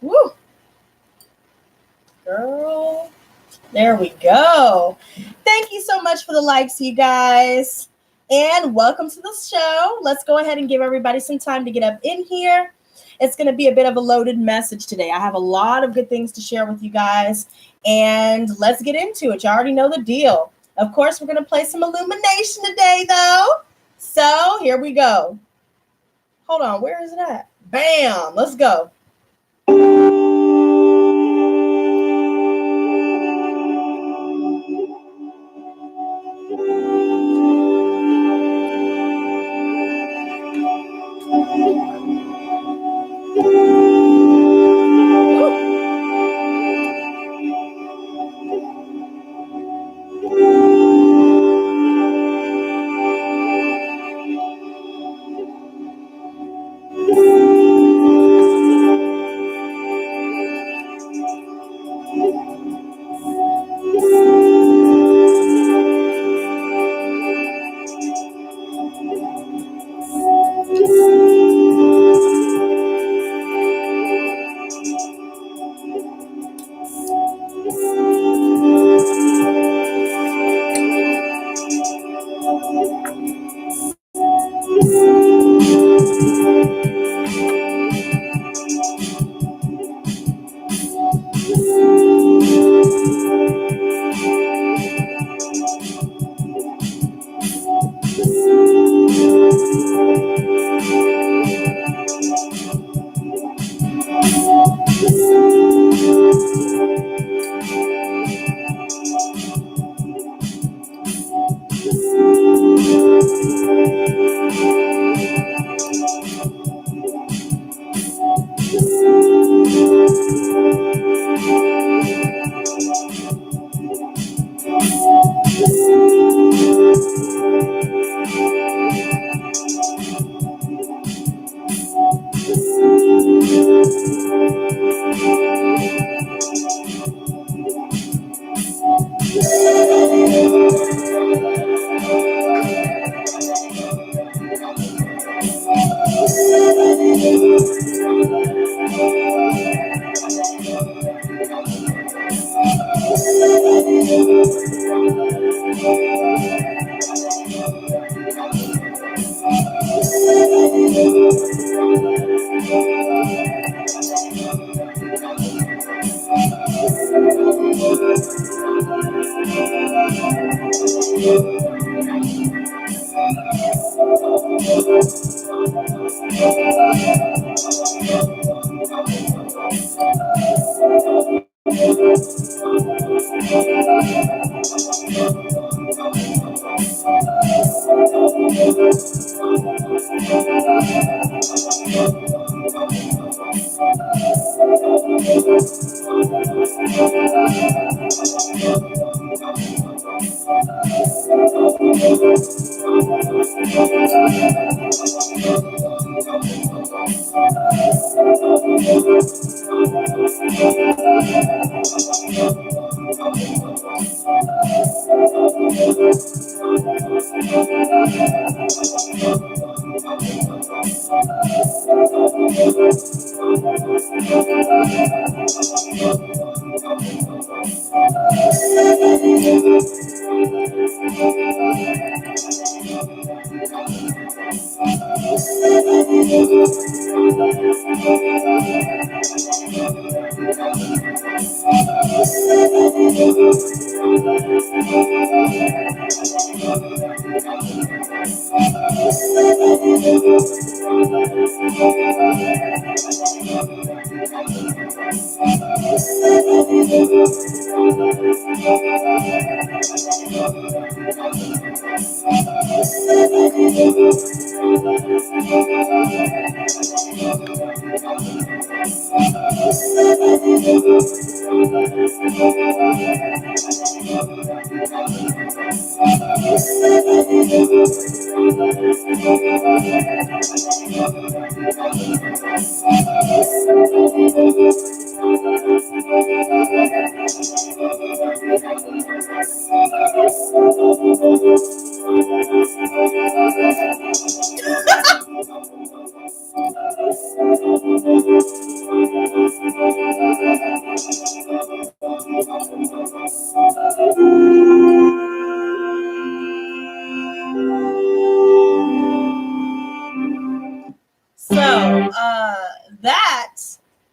Woo. Girl. There we go. Thank you so much for the likes, you guys. And welcome to the show. Let's go ahead and give everybody some time to get up in here. It's going to be a bit of a loaded message today. I have a lot of good things to share with you guys. And let's get into it. You already know the deal. Of course, we're going to play some illumination today, though. So here we go. Hold on. Where is it at? Bam. Let's go.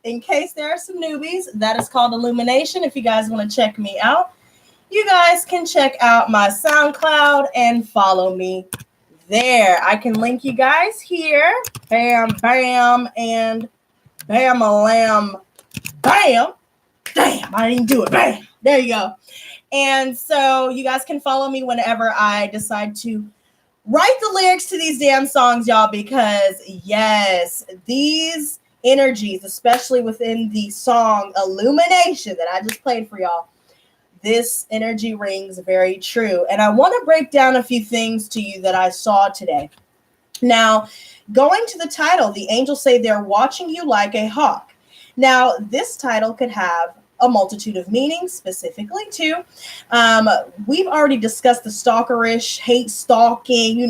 in case there are some newbies, that is called Illumination. If you guys want to check me out, you guys can check out my SoundCloud and follow me there. I can link you guys here. Bam, bam, and bam, a lamb, bam. Damn, I didn't do it. Bam. There you go. And so you guys can follow me whenever I decide to write the lyrics to these damn songs, y'all, because yes, these energies, especially within the song Illumination that I just played for y'all, this energy rings very true. And I want to break down a few things to you that I saw today. Now, going to the title, the angels say they're watching you like a hawk. Now, this title could have a multitude of meanings, specifically too. We've already discussed the stalkerish, hate stalking,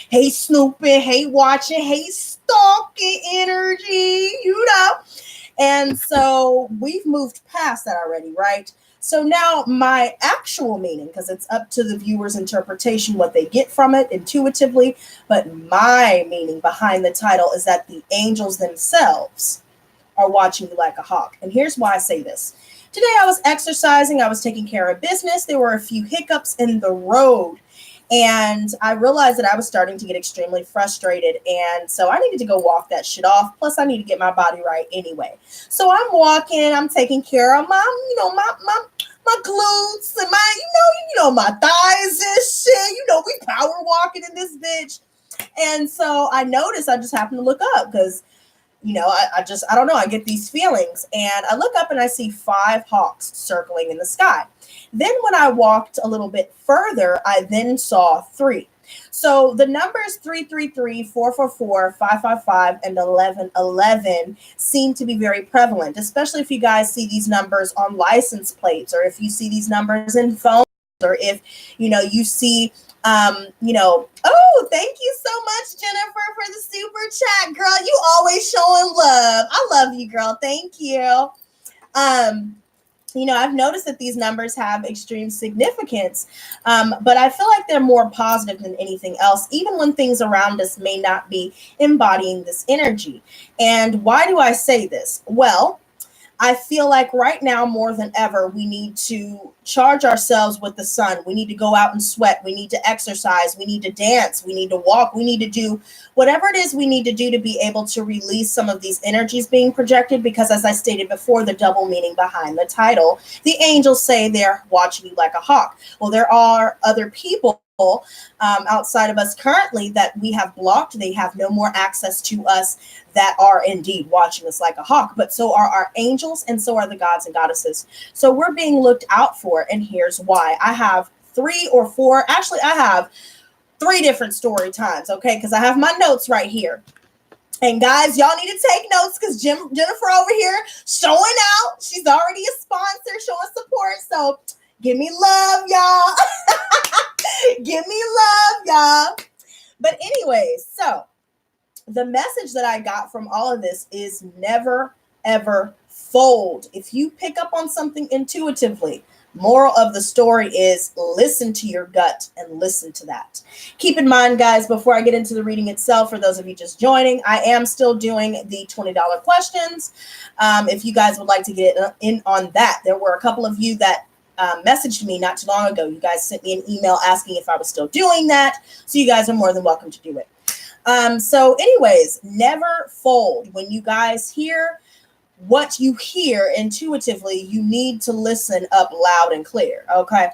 hate snooping, hate watching, hate stalking energy, And so we've moved past that already, right? So now my actual meaning, because it's up to the viewer's interpretation, what they get from it intuitively, but my meaning behind the title is that the angels themselves are watching you like a hawk. And here's why I say this. Today I was exercising, I was taking care of business. There were a few hiccups in the road. And I realized that I was starting to get extremely frustrated. And so I needed to go walk that shit off. Plus, I need to get my body right anyway. So I'm walking, I'm taking care of my glutes and my thighs and shit. We power walking in this bitch. And so I noticed, I just happened to look up because I don't know. I get these feelings and I look up and I see 5 hawks circling in the sky. Then when I walked a little bit further, I then saw 3. So the numbers 333, 444, 555, and 1111 seem to be very prevalent, especially if you guys see these numbers on license plates, or if you see these numbers in phones, or if, you see oh, thank you so much, Jennifer, for the super chat, girl. You always showing love. I love you, girl. Thank you. I've noticed that these numbers have extreme significance, but I feel like they're more positive than anything else, even when things around us may not be embodying this energy. And why do I say this? Well, I feel like right now more than ever, we need to charge ourselves with the sun. We need to go out and sweat. We need to exercise. We need to dance. We need to walk. We need to do whatever it is we need to do to be able to release some of these energies being projected. Because as I stated before, the double meaning behind the title, the angels say they're watching you like a hawk. Well, there are other people outside of us currently that we have blocked. They have no more access to us, that are indeed watching us like a hawk, but so are our angels and so are the gods and goddesses. So we're being looked out for, and here's why. I have 3 or 4, actually I have 3 different story times, okay, because I have my notes right here. And guys, y'all need to take notes because Jennifer over here showing out. She's already a sponsor, showing support. So give me love, y'all. Give me love, y'all. But anyways, so the message that I got from all of this is never, ever fold. If you pick up on something intuitively, moral of the story is listen to your gut and listen to that. Keep in mind, guys, before I get into the reading itself, for those of you just joining, I am still doing the $20 questions. If you guys would like to get in on that, there were a couple of you that messaged me not too long ago. You guys sent me an email asking if I was still doing that. So you guys are more than welcome to do it. So anyways, never fold. When you guys hear what you hear intuitively, you need to listen up loud and clear, okay?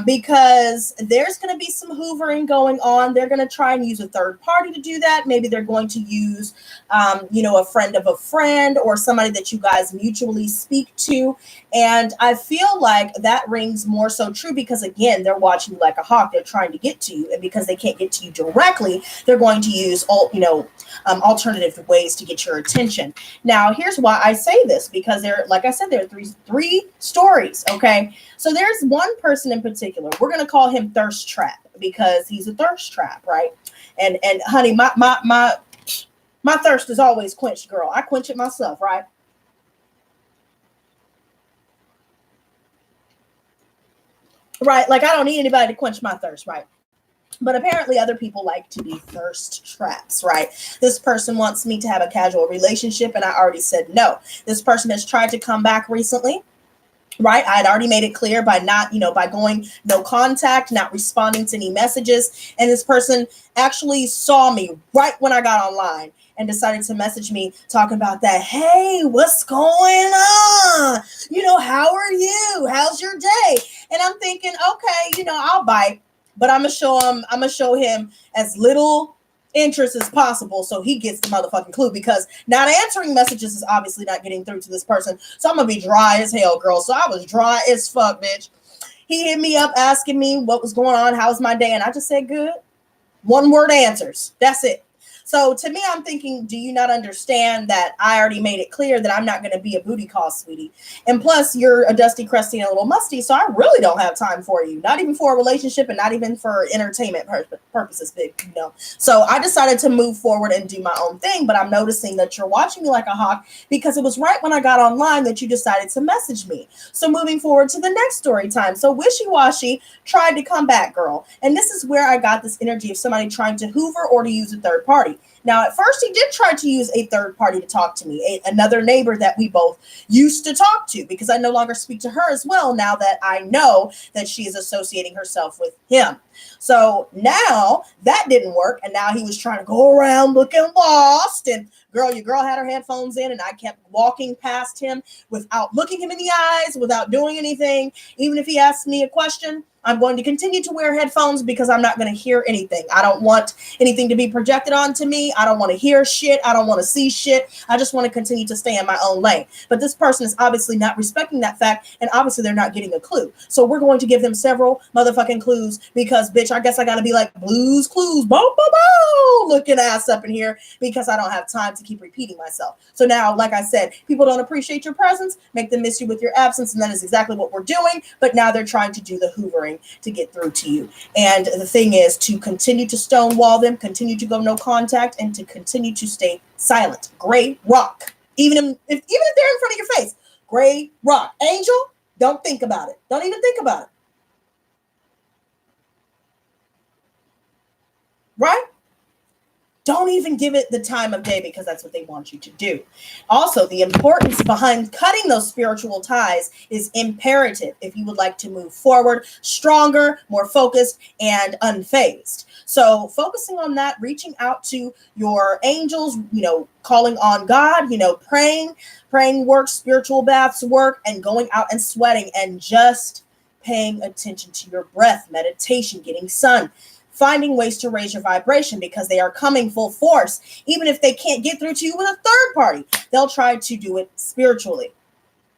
Because there's going to be some hoovering going on. They're going to try and use a third party to do that. Maybe they're going to use, a friend of a friend or somebody that you guys mutually speak to. And I feel like that rings more so true because, again, they're watching you like a hawk. They're trying to get to you. And because they can't get to you directly, they're going to use alternative ways to get your attention. Now, here's why I say this, because like I said, there are three stories, okay? So there's one person in particular. We're going to call him Thirst Trap because he's a thirst trap, right? And honey, my thirst is always quenched, girl. I quench it myself, right? Right, like I don't need anybody to quench my thirst, right? But apparently other people like to be thirst traps, right? This person wants me to have a casual relationship, and I already said no. This person has tried to come back recently, right? I had already made it clear by not, by going no contact, not responding to any messages. And this person actually saw me right when I got online and decided to message me talking about that. Hey, what's going on? How are you? How's your day? And I'm thinking, okay, I'll bite, but I'm gonna show him as little interest as possible so he gets the motherfucking clue, because not answering messages is obviously not getting through to this person. So I'm gonna be dry as hell, girl. So I was dry as fuck, bitch. He hit me up asking me what was going on, how's my day, and I just said good. One word answers. That's it. So to me, I'm thinking, do you not understand that I already made it clear that I'm not going to be a booty call, sweetie? And plus, you're a dusty, crusty, and a little musty, so I really don't have time for you. Not even for a relationship, and not even for entertainment purposes, big. So I decided to move forward and do my own thing, but I'm noticing that you're watching me like a hawk because it was right when I got online that you decided to message me. So moving forward to the next story time. So Wishy-Washy tried to come back, girl. And this is where I got this energy of somebody trying to hoover or to use a third party. Now, at first, he did try to use a third party to talk to me, another neighbor that we both used to talk to, because I no longer speak to her as well now that I know that she is associating herself with him. So now that didn't work, and now he was trying to go around looking lost, and your girl had her headphones in, and I kept walking past him without looking him in the eyes, without doing anything. Even if he asked me a question, I'm going to continue to wear headphones because I'm not going to hear anything. I don't want anything to be projected onto me. I don't want to hear shit. I don't want to see shit. I just want to continue to stay in my own lane. But this person is obviously not respecting that fact, and obviously they're not getting a clue. So we're going to give them several motherfucking clues because, bitch, I guess I got to be like Blue's Clues, boom, boom, boom, looking ass up in here because I don't have time to keep repeating myself. So now, like I said, people don't appreciate your presence, make them miss you with your absence, and that is exactly what we're doing. But now they're trying to do the hoovering to get through to you. And the thing is to continue to stonewall them, continue to go no contact, and to continue to stay silent. Gray rock. Even if they're in front of your face. Gray rock. Angel, don't think about it. Don't even think about it. Right? Don't even give it the time of day because that's what they want you to do. Also, the importance behind cutting those spiritual ties is imperative if you would like to move forward, stronger, more focused, and unfazed. So focusing on that, reaching out to your angels, calling on God, praying work, spiritual baths work, and going out and sweating and just paying attention to your breath, meditation, getting sun. Finding ways to raise your vibration because they are coming full force. Even if they can't get through to you with a third party, they'll try to do it spiritually.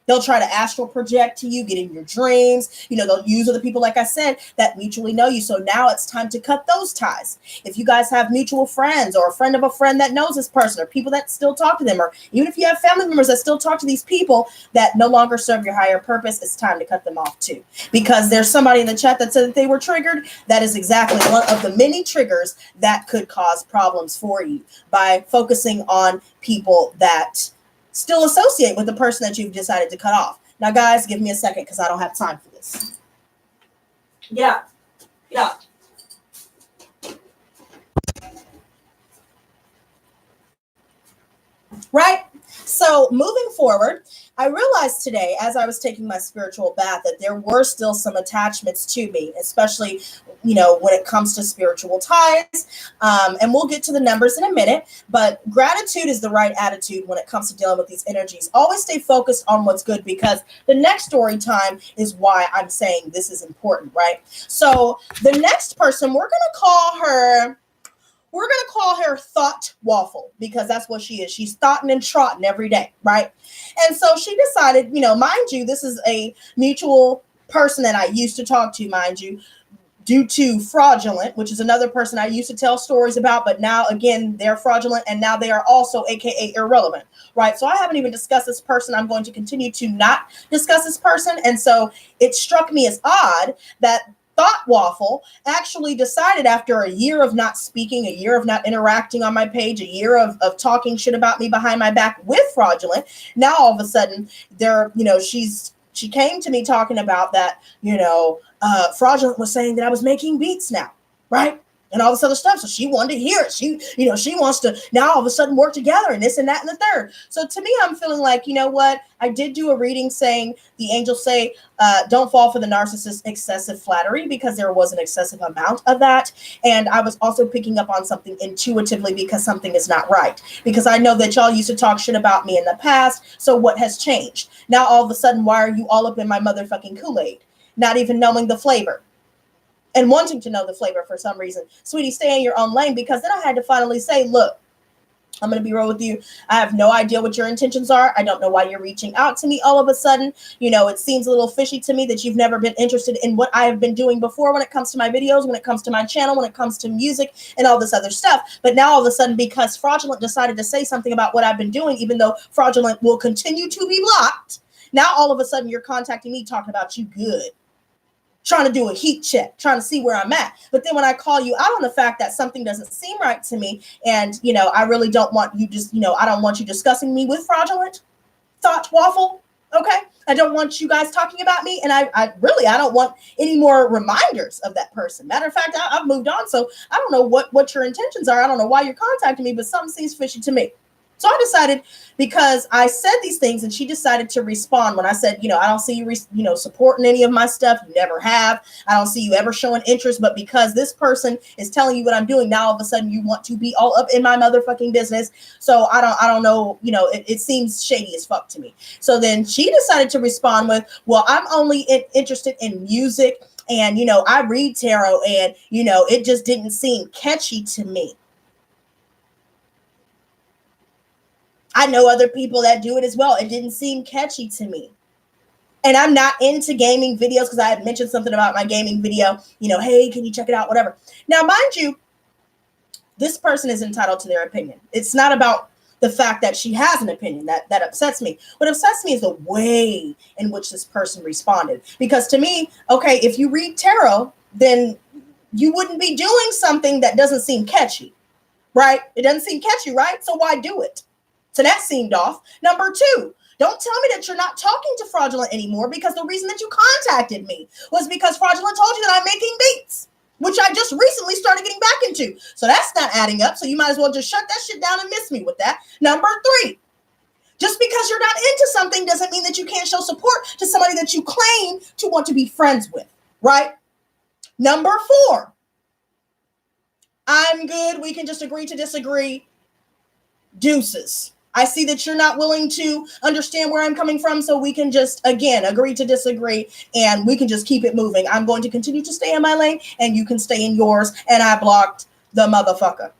They'll try to astral project to you, get in your dreams. They'll use other people, like I said, that mutually know you. So now it's time to cut those ties. If you guys have mutual friends or a friend of a friend that knows this person or people that still talk to them, or even if you have family members that still talk to these people that no longer serve your higher purpose, it's time to cut them off too. Because there's somebody in the chat that said that they were triggered. That is exactly one of the many triggers that could cause problems for you by focusing on people that still associate with the person that you've decided to cut off. Now, guys, give me a second because I don't have time for this. Yeah. Right? So moving forward, I realized today as I was taking my spiritual bath that there were still some attachments to me, especially, when it comes to spiritual ties. And we'll get to the numbers in a minute, but gratitude is the right attitude when it comes to dealing with these energies. Always stay focused on what's good because the next story time is why I'm saying this is important, right? So the next person, we're going to call her Thought Waffle because that's what she is. She's thoughting and trotting every day, right? And so she decided, mind you, this is a mutual person that I used to talk to, mind you, due to fraudulent, which is another person I used to tell stories about, but now again, they're fraudulent and now they are also AKA irrelevant, right? So I haven't even discussed this person. I'm going to continue to not discuss this person. And so it struck me as odd that Thought Waffle actually decided after a year of not speaking, a year of not interacting on my page, a year of talking shit about me behind my back with fraudulent. Now all of a sudden she came to me talking about that, fraudulent was saying that I was making beats now, right? and all this other stuff. So she wanted to hear it. She wants to now all of a sudden work together and this and that and the third. So to me, I'm feeling like, you know what? I did do a reading saying the angels say, don't fall for the narcissist excessive flattery, because there was an excessive amount of that. And I was also picking up on something intuitively because something is not right. Because I know that y'all used to talk shit about me in the past. So what has changed? Now all of a sudden, why are you all up in my motherfucking Kool-Aid? Not even knowing the flavor. And wanting to know the flavor for some reason. Sweetie, stay in your own lane, because then I had to finally say, look, I'm going to be real with you. I have no idea what your intentions are. I don't know why you're reaching out to me all of a sudden. You know, it seems a little fishy to me that you've never been interested in what I have been doing before when it comes to my videos, when it comes to my channel, when it comes to music and all this other stuff. But now all of a sudden, because Fraudulent decided to say something about what I've been doing, even though Fraudulent will continue to be blocked, now all of a sudden you're contacting me talking about you good. Trying to do a heat check, trying to see where I'm at. But then when I call you out on the fact that something doesn't seem right to me, and, you know, I really don't want you just, you know, I don't want you discussing me with Fraudulent Thought Waffle, okay? I don't want you guys talking about me, and I don't want any more reminders of that person. Matter of fact, I've moved on, so I don't know what your intentions are. I don't know why you're contacting me, but something seems fishy to me. So I decided, because I said these things and she decided to respond when I said, you know, I don't see you, supporting any of my stuff. You never have. I don't see you ever showing interest. But because this person is telling you what I'm doing, now all of a sudden you want to be all up in my motherfucking business. So I don't know, you know, it seems shady as fuck to me. So then she decided to respond with, well, I'm only interested in music. And, you know, I read tarot and, you know, it just didn't seem catchy to me. I know other people that do it as well. It didn't seem catchy to me. And I'm not into gaming videos, because I had mentioned something about my gaming video. You know, hey, can you check it out? Whatever. Now, mind you, this person is entitled to their opinion. It's not about the fact that she has an opinion that upsets me. What upsets me is the way in which this person responded. Because to me, okay, if you read tarot, then you wouldn't be doing something that doesn't seem catchy, right? It doesn't seem catchy, right? So why do it? So that seemed off. Number two, don't tell me that you're not talking to Fraudulent anymore, because the reason that you contacted me was because Fraudulent told you that I'm making beats, which I just recently started getting back into. So that's not adding up. So you might as well just shut that shit down and miss me with that. Number three, just because you're not into something doesn't mean that you can't show support to somebody that you claim to want to be friends with, right? Number four, I'm good. We can just agree to disagree. Deuces. I see that you're not willing to understand where I'm coming from, so we can just, again, agree to disagree, and we can just keep it moving. I'm going to continue to stay in my lane, and you can stay in yours, and I blocked the motherfucker.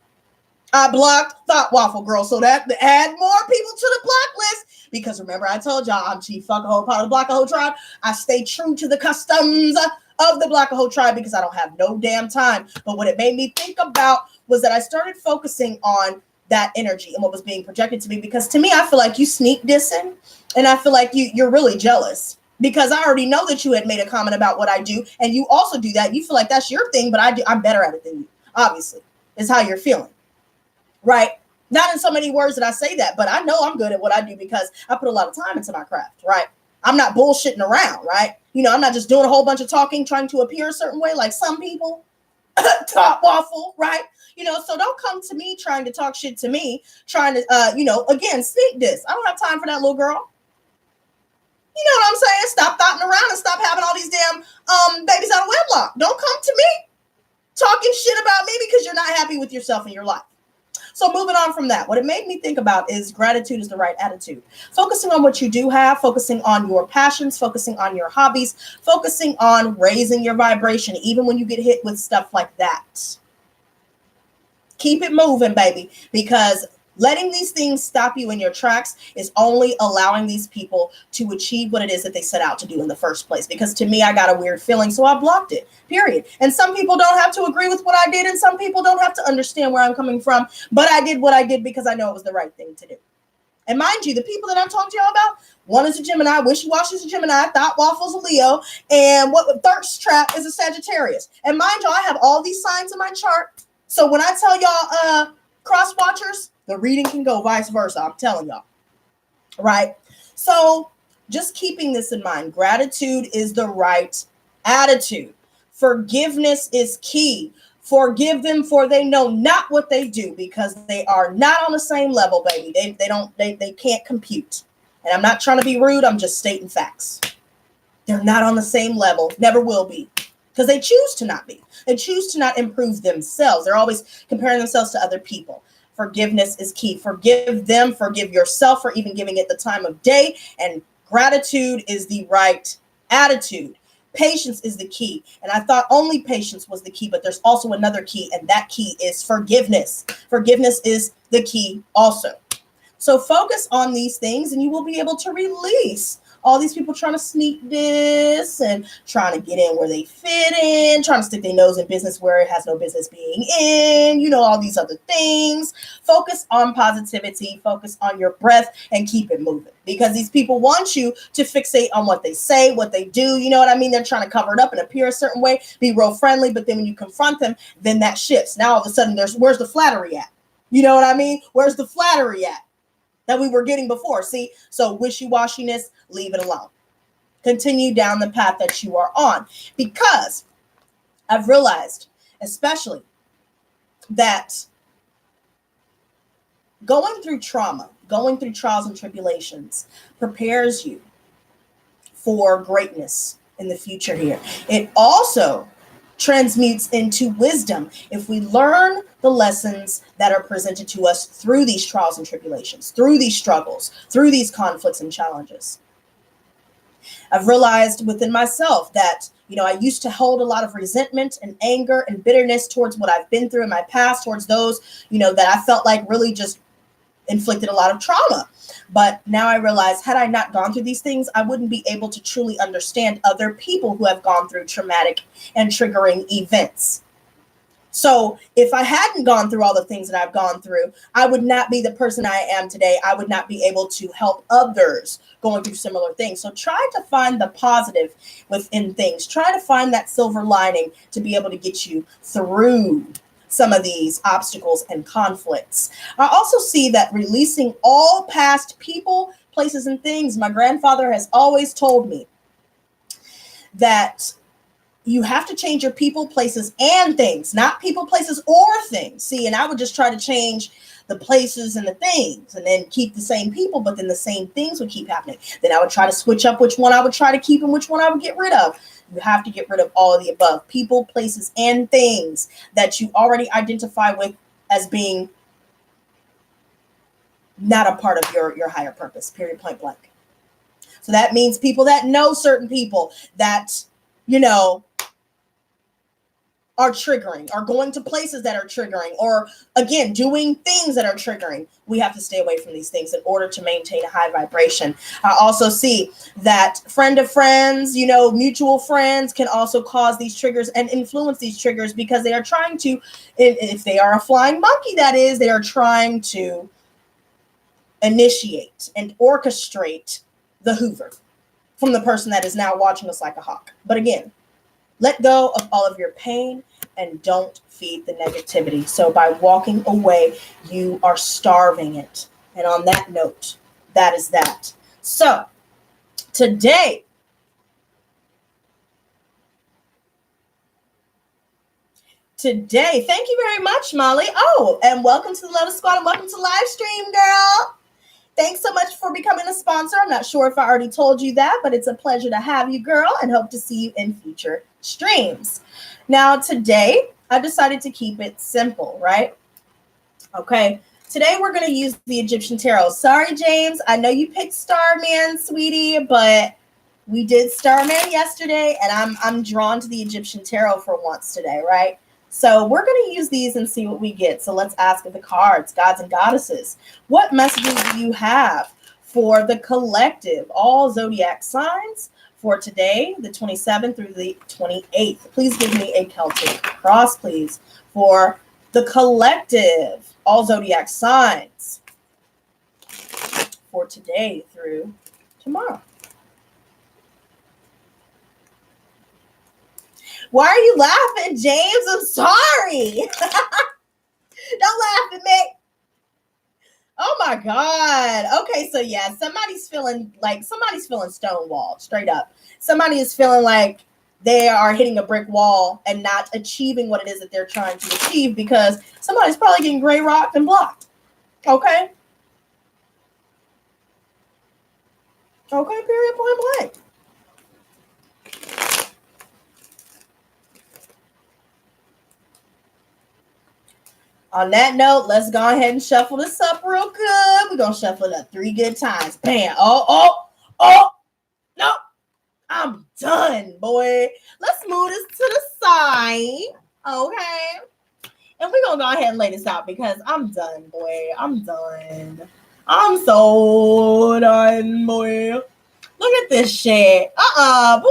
I blocked Thought Waffle Girl, so that to add more people to the block list, because remember I told y'all I'm chief fuck a whole part of the Blackahoe tribe. I stay true to the customs of the Blackahoe tribe because I don't have no damn time. But what it made me think about was that I started focusing on that energy and what was being projected to me, because to me, I feel like you sneak dissing, and I feel like you're really jealous, because I already know that you had made a comment about what I do, and you also do that. You feel like that's your thing, but I'm better at it than you, obviously, is how you're feeling, right? Not in so many words that I say that, but I know I'm good at what I do because I put a lot of time into my craft, right? I'm not bullshitting around, right? You know, I'm not just doing a whole bunch of talking, trying to appear a certain way like some people. Top waffle, right? You know, so don't come to me trying to talk shit to me, trying to, again, sneak this. I don't have time for that, little girl. You know what I'm saying? Stop thoughting around and stop having all these damn babies out of wedlock. Don't come to me talking shit about me because you're not happy with yourself in your life. So moving on from that, what it made me think about is gratitude is the right attitude. Focusing on what you do have, focusing on your passions, focusing on your hobbies, focusing on raising your vibration, even when you get hit with stuff like that. Keep it moving, baby, because letting these things stop you in your tracks is only allowing these people to achieve what it is that they set out to do in the first place. Because to me, I got a weird feeling, so I blocked it, period. And some people don't have to agree with what I did, and some people don't have to understand where I'm coming from. But I did what I did because I know it was the right thing to do. And mind you, the people that I'm talking to y'all about, one is a Gemini, Wishy-Washy is a Gemini, Thought Waffle's a Leo, and what Thirst Trap is a Sagittarius. And mind you, I have all these signs in my chart. So when I tell y'all cross-watchers, the reading can go vice versa. I'm telling y'all, right? So just keeping this in mind, gratitude is the right attitude. Forgiveness is key. Forgive them, for they know not what they do, because they are not on the same level, baby. They can't compute. And I'm not trying to be rude. I'm just stating facts. They're not on the same level. Never will be. Because they choose to not be. They choose to not improve themselves. They're always comparing themselves to other people. Forgiveness is key. Forgive them. Forgive yourself for even giving it the time of day. And gratitude is the right attitude. Patience is the key. And I thought only patience was the key, but there's also another key, and that key is forgiveness. Forgiveness is the key also. So focus on these things and you will be able to release all these people trying to sneak this and trying to get in where they fit in, trying to stick their nose in business where it has no business being in, you know, all these other things. Focus on positivity, focus on your breath, and keep it moving, because these people want you to fixate on what they say, what they do. You know what I mean? They're trying to cover it up and appear a certain way, be real friendly, but then when you confront them, then that shifts. Now all of a sudden where's the flattery at? You know what I mean? Where's the flattery at that we were getting before? See, so wishy-washiness, leave it alone. Continue down the path that you are on, because I've realized, especially, that going through trauma, going through trials and tribulations prepares you for greatness in the future here. It also transmutes into wisdom if we learn the lessons that are presented to us through these trials and tribulations, through these struggles, through these conflicts and challenges. I've realized within myself that, you know, I used to hold a lot of resentment and anger and bitterness towards what I've been through in my past, towards those, you know, that I felt like really just inflicted a lot of trauma. But now I realize, had I not gone through these things, I wouldn't be able to truly understand other people who have gone through traumatic and triggering events. So if I hadn't gone through all the things that I've gone through, I would not be the person I am today. I would not be able to help others going through similar things. So try to find the positive within things. Try to find that silver lining to be able to get you through some of these obstacles and conflicts. I also see that releasing all past people, places, and things. My grandfather has always told me that you have to change your people, places, and things, not people, places, or things. See, and I would just try to change the places and the things and then keep the same people, but then the same things would keep happening. Then I would try to switch up which one I would try to keep and which one I would get rid of. You have to get rid of all of the above. People, places, and things that you already identify with as being not a part of your higher purpose, period, point blank. So that means people that know certain people that, you know, are triggering, are going to places that are triggering, or again, doing things that are triggering. We have to stay away from these things in order to maintain a high vibration. I also see that friend of friends, you know, mutual friends can also cause these triggers and influence these triggers, because they are trying to, if they are a flying monkey, that is, they are trying to initiate and orchestrate the Hoover from the person that is now watching us like a hawk. But again, let go of all of your pain and don't feed the negativity. So by walking away, you are starving it. And on that note, that is that. So today, thank you very much, Molly. Oh, and welcome to the Lotus Squad and welcome to live stream, girl. Thanks so much for becoming a sponsor. I'm not sure if I already told you that, but it's a pleasure to have you, girl, and hope to see you in future streams. Now, today, I decided to keep it simple, right? Okay. Today, we're going to use the Egyptian Tarot. Sorry, James. I know you picked Starman, sweetie, but we did Starman yesterday, and I'm drawn to the Egyptian Tarot for once today, right? So we're going to use these and see what we get. So let's ask the cards, gods and goddesses, what messages do you have for the collective, all zodiac signs for today, the 27th through the 28th? Please give me a Celtic cross, please, for the collective, all zodiac signs for today through tomorrow. Why are you laughing, James? I'm sorry. Don't laugh at me. Oh my God. Okay, so yeah, somebody's feeling stonewalled, straight up. Somebody is feeling like they are hitting a brick wall and not achieving what it is that they're trying to achieve because somebody's probably getting gray rocked and blocked. Okay? Okay, period, point blank. On that note, let's go ahead and shuffle this up real good. We're going to shuffle it up 3 good times. Bam. Oh, no. I'm done, boy. Let's move this to the side. Okay. And we're going to go ahead and lay this out because I'm done, boy. I'm done. I'm so done, boy. Look at this shit. Boy.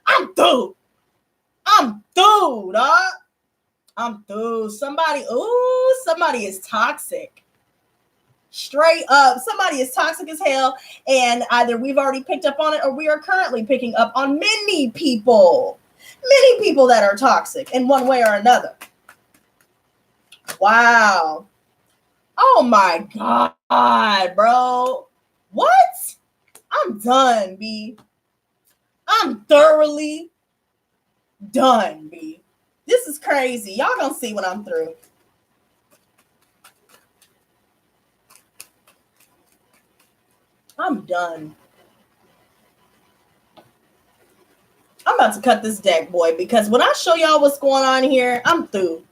I'm through. I'm through, dog. I'm through. Somebody is toxic. Straight up. Somebody is toxic as hell. And either we've already picked up on it or we are currently picking up on many people. Many people that are toxic in one way or another. Wow. Oh my God, bro. What? I'm done, B. I'm thoroughly done, B. This is crazy. Y'all gonna see when I'm through. I'm done. I'm about to cut this deck, boy, because when I show y'all what's going on here, I'm through.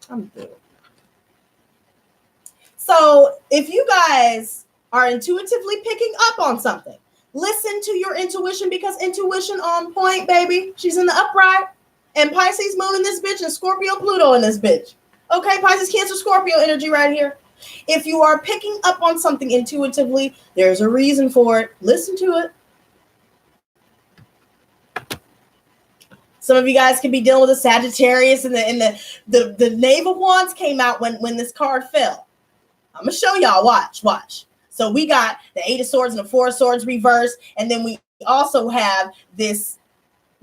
I'm through. So if you guys are intuitively picking up on something, listen to your intuition because intuition on point, baby. She's in the upright. And Pisces moon in this bitch and Scorpio Pluto in this bitch. Okay, Pisces, Cancer, Scorpio energy right here. If you are picking up on something intuitively, there's a reason for it. Listen to it. Some of you guys could be dealing with a Sagittarius and the Knave of Wands came out when this card fell. I'm going to show y'all. Watch. So we got the 8 of Swords and the 4 of Swords reversed. And then we also have this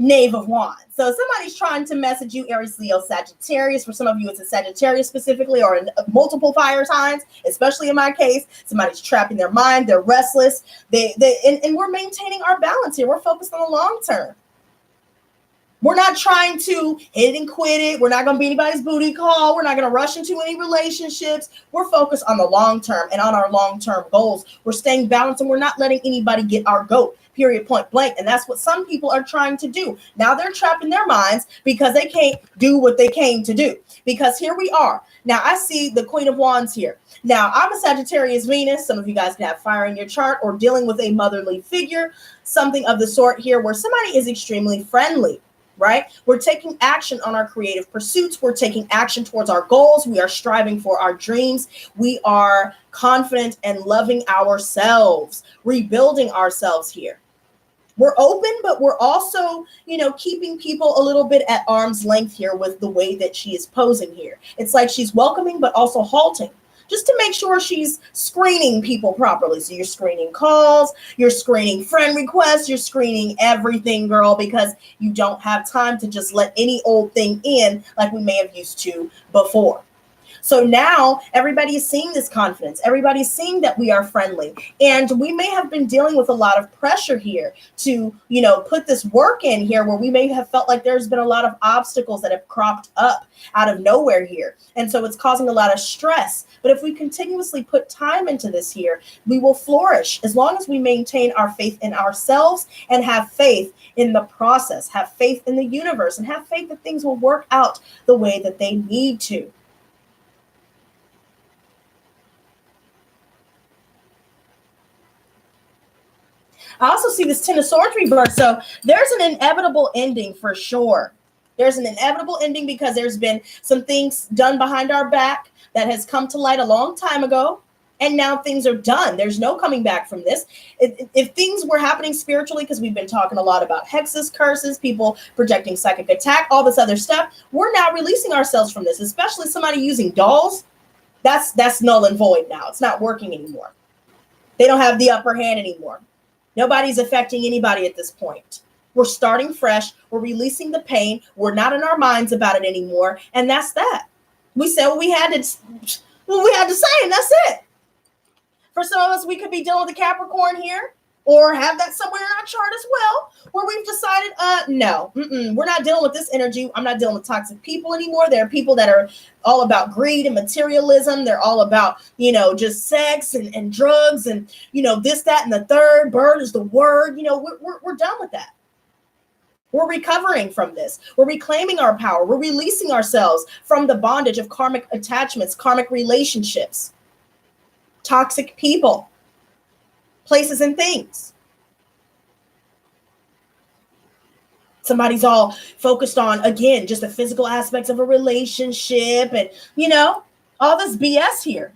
Knave of Wands. So somebody's trying to message you, Aries, Leo, Sagittarius. For some of you, it's a Sagittarius specifically or multiple fire signs, especially in my case. Somebody's trapped in their mind. They're restless. And we're maintaining our balance here. We're focused on the long term. We're not trying to hit it and quit it. We're not going to be anybody's booty call. We're not going to rush into any relationships. We're focused on the long term and on our long-term goals. We're staying balanced and we're not letting anybody get our goat, period, point blank. And that's what some people are trying to do. Now they're trapped in their minds because they can't do what they came to do. Because here we are. Now I see the Queen of Wands here. Now I'm a Sagittarius Venus. Some of you guys can have fire in your chart or dealing with a motherly figure, something of the sort here where somebody is extremely friendly. Right? We're taking action on our creative pursuits. We're taking action towards our goals. We are striving for our dreams. We are confident and loving ourselves, rebuilding ourselves here. We're open, but we're also, keeping people a little bit at arm's length here with the way that she is posing here. It's like she's welcoming, but also halting, just to make sure she's screening people properly. So you're screening calls, you're screening friend requests, you're screening everything, girl, because you don't have time to just let any old thing in like we may have used to before. So now everybody is seeing this confidence. Everybody's seeing that we are friendly. And we may have been dealing with a lot of pressure here to, put this work in here where we may have felt like there's been a lot of obstacles that have cropped up out of nowhere here. And so it's causing a lot of stress. But if we continuously put time into this here, we will flourish as long as we maintain our faith in ourselves and have faith in the process, have faith in the universe, and have faith that things will work out the way that they need to. I also see this 10 of Swords reverse. So there's an inevitable ending for sure. There's an inevitable ending because there's been some things done behind our back that has come to light a long time ago. And now things are done. There's no coming back from this. If things were happening spiritually, because we've been talking a lot about hexes, curses, people projecting psychic attack, all this other stuff, we're now releasing ourselves from this, especially somebody using dolls. That's null and void now. It's not working anymore. They don't have the upper hand anymore. Nobody's affecting anybody at this point. We're starting fresh. We're releasing the pain. We're not in our minds about it anymore. And that's that. We said what we had to say, and that's it. For some of us, we could be dealing with a Capricorn here or have that somewhere in our chart as well, where we've decided, no, we're not dealing with this energy. I'm not dealing with toxic people anymore. There are people that are all about greed and materialism. They're all about, just sex and drugs and, this, that, and the third. Bird is the word. We're done with that. We're recovering from this. We're reclaiming our power. We're releasing ourselves from the bondage of karmic attachments, karmic relationships, toxic people, places, and things. Somebody's all focused on, again, just the physical aspects of a relationship and, all this BS here.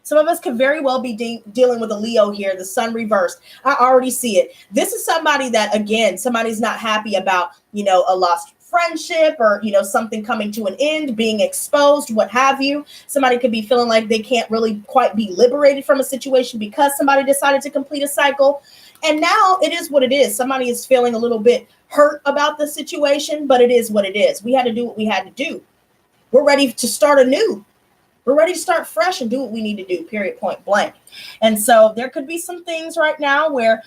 Some of us could very well be dealing with a Leo here, the sun reversed. I already see it. This is somebody that, again, somebody's not happy about, a lost friendship or, something coming to an end, being exposed, what have you. Somebody could be feeling like they can't really quite be liberated from a situation because somebody decided to complete a cycle. And now it is what it is. Somebody is feeling a little bit hurt about the situation, but it is what it is. We had to do what we had to do. We're ready to start anew. We're ready to start fresh and do what we need to do, period, point blank. And so there could be some things right now where,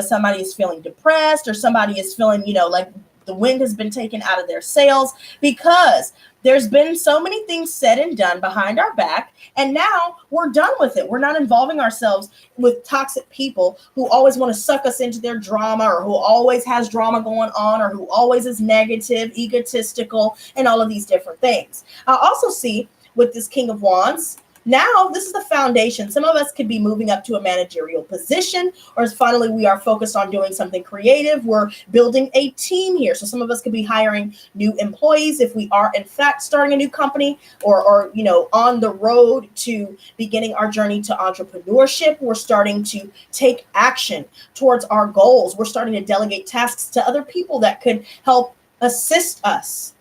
somebody is feeling depressed or somebody is feeling, like the wind has been taken out of their sails because there's been so many things said and done behind our back. And now we're done with it. We're not involving ourselves with toxic people who always want to suck us into their drama or who always has drama going on or who always is negative, egotistical, and all of these different things. I also see with this King of Wands, now this is the foundation. Some of us could be moving up to a managerial position, or finally we are focused on doing something creative. We're building a team here. So some of us could be hiring new employees if we are in fact starting a new company or on the road to beginning our journey to entrepreneurship. We're starting to take action towards our goals. We're starting to delegate tasks to other people that could help assist us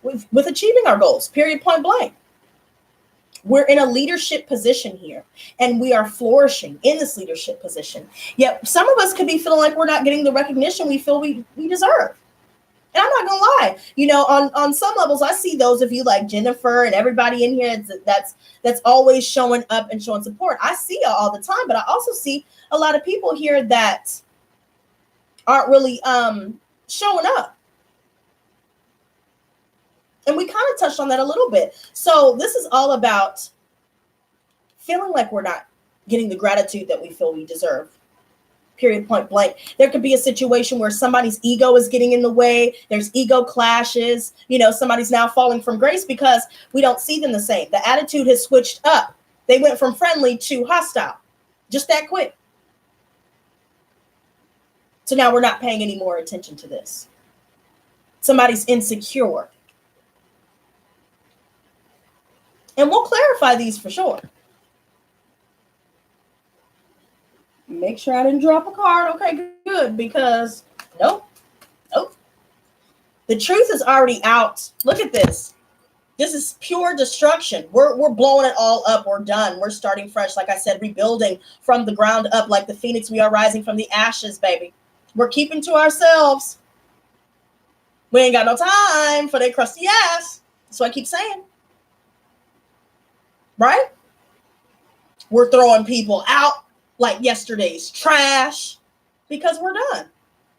with achieving our goals, period, point blank. We're in a leadership position here and we are flourishing in this leadership position. Yet some of us could be feeling like we're not getting the recognition we feel we deserve. And I'm not gonna lie, on some levels, I see those of you like Jennifer and everybody in here that's always showing up and showing support. I see y'all all the time, but I also see a lot of people here that aren't really showing up. And we kind of touched on that a little bit. So this is all about feeling like we're not getting the gratitude that we feel we deserve. Period, point blank. There could be a situation where somebody's ego is getting in the way. There's ego clashes. Somebody's now falling from grace because we don't see them the same. The attitude has switched up. They went from friendly to hostile. Just that quick. So now we're not paying any more attention to this. Somebody's insecure. And we'll clarify these for sure. Make sure I didn't drop a card. Okay, good, because nope. The truth is already out. Look at this. This is pure destruction. We're blowing it all up. We're done. We're starting fresh. Like I said, rebuilding from the ground up like the phoenix. We are rising from the ashes, baby. We're keeping to ourselves. We ain't got no time for that crusty ass. That's what I keep saying. Right? We're throwing people out like yesterday's trash because we're done.